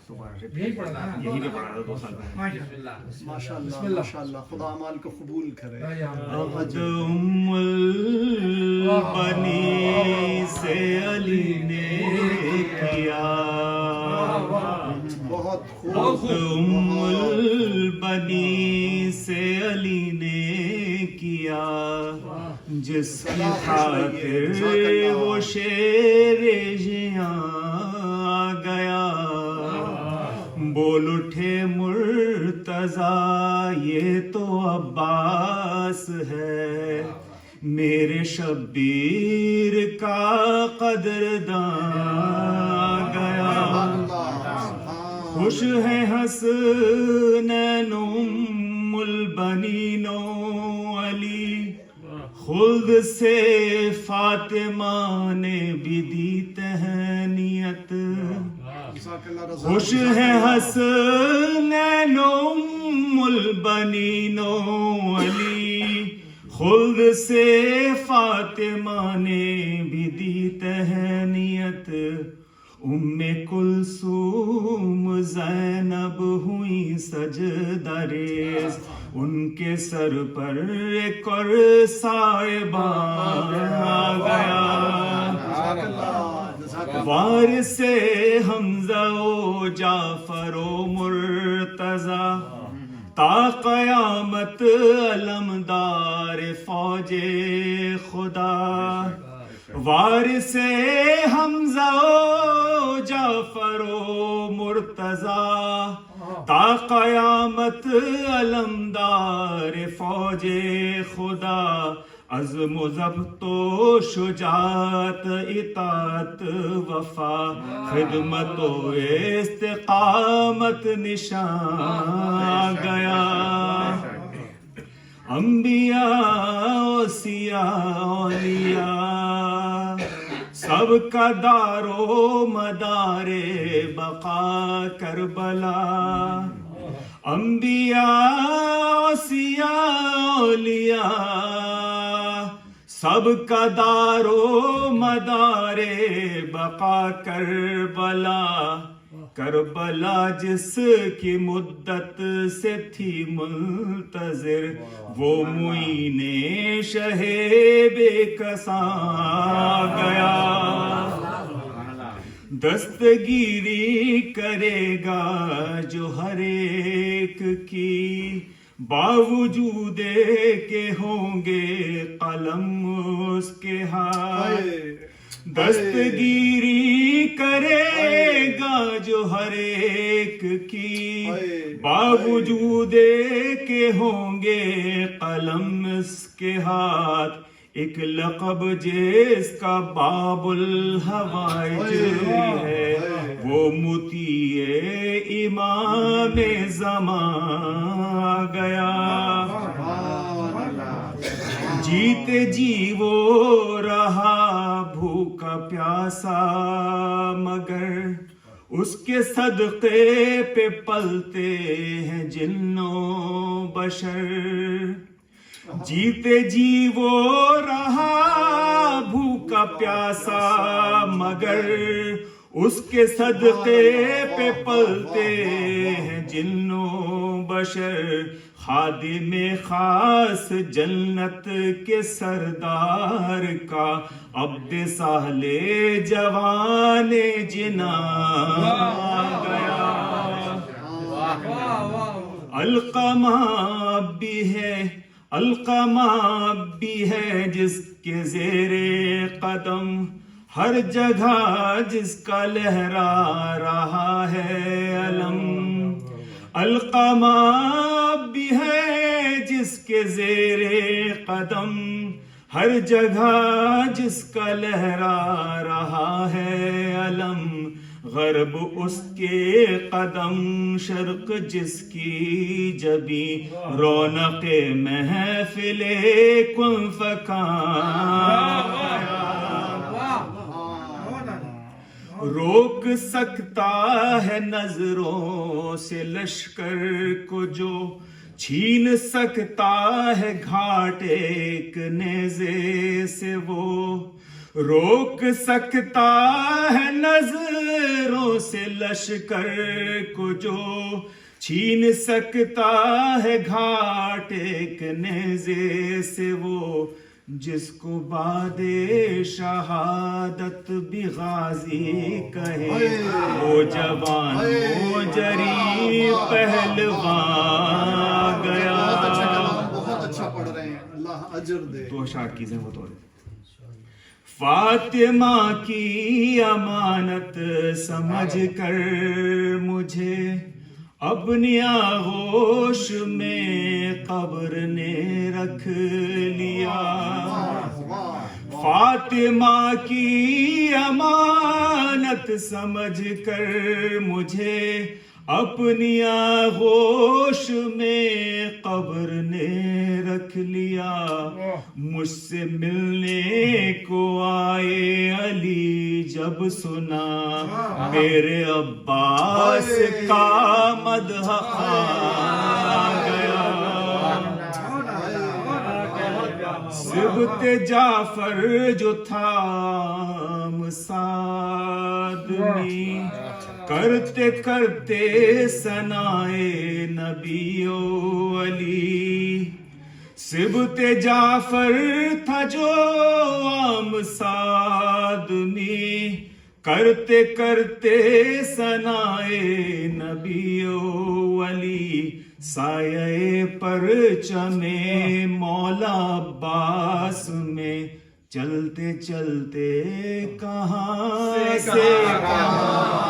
یہی پہ پڑھا تھا 2 سال پہلے. ماشاءاللہ خدا اعمال کو قبول کرے. خود ام البنی سے علی نے کیا، بہت خود خوب. ام البنی سے علی نے کیا، جس کی خاطر وہ شیر ژیاں گیا. بول اٹھے مرتضیٰ یہ تو عباس ہے، میرے شبیر کا قدردان گیا. خوش ہے حسنین ام البنین علی، خلد سے فاطمہ نے بھی دی تہنیت. خوش ہے حسنین ام البنین علی، خلد سے فاطمہ نے بھی دی تہنیت. ام کلثوم زینب ہوئی سجدہ ریز، ان کے سر پر ایک اور صاحبان آ گیا. وارث حمزہ و جعفر و مرتضیٰ، تا قیامت علمدار فوج خدا. وارث حمزہ و جعفر و مرتضیٰ، تا قیامت علمدار فوج خدا. عزم و ضبط و شجاعت اطاعت وفا، خدمت و استقامت نشان گیا. انبیاء اوصیاء اولیاء سب کا دار و مدار بقا کربلا. انبیاء اوصیاء اولیاء سب کا دار و مدار بقا کربلا. کربلا جس کی مدت سے تھی منتظر، وہ معین شہ بے کساں گیا. دستگیری کرے گا جو ہر ایک کی، باوجود کہ ہوں گے قلم اس کے ہاتھ. دستگیری کرے گا جو ہر ایک کی، باوجود کہ ہوں گے قلم اس کے ہاتھ. ایک لقب جس کا باب الحوائج ہے، وہ مطیع امام زمان گیا. جیتے جی وہ رہا بھوکا پیاسا، مگر اس کے صدقے پہ پلتے ہیں جن و بشر. جیتے جی وہ رہا بھوکا پیاسا، مگر اس کے صدقے پہ پلتے ہیں جن و بشر. خادم خاص جنت کے سردار کا عبد صالح جوان جنا گیا. القمہ بھی ہے، القمہ بھی ہے جس کے زیر قدم، ہر جگہ جس کا لہرا رہا ہے علم. القمہ بھی ہے جس کے زیر قدم، ہر جگہ جس کا لہرا رہا ہے علم. غرب اس کے قدم، شرق جس کی جبیں، رونق محفل کن فکان. روک سکتا ہے نظروں سے لشکر کو جو، چھین سکتا ہے گھاٹ ایک نیزے سے وہ. روک سکتا ہے نظروں سے لشکر کو جو چھین سکتا ہے گھاٹ ایک نیزے سے وہ جس کو بعد شہادت بھی غازی کہے وہ جوان وہ جری پہلوان گیا. بہت اچھا پڑھ رہے ہیں, اللہ اجر دے. دو اشعار کی ہیں وہ تو. فاطمہ کی امانت سمجھ کر مجھے اپنی آغوش میں قبر نے رکھ لیا. فاطمہ کی امانت سمجھ کر مجھے اپنی آغوش میں قبر نے رکھ لیا. مجھ سے ملنے کو آئے علی جب سنا میرے عباس کا مدح آ گیا. سبط جعفر جو تھا سعد میں کرتے کرتے ثنائے نبی و علی. سبط جعفر تھا جو عام سعد میں کرتے کرتے ثنائے نبی و علی. سایہ پرچم مولا عباس میں چلتے چلتے کہاں سے کہاں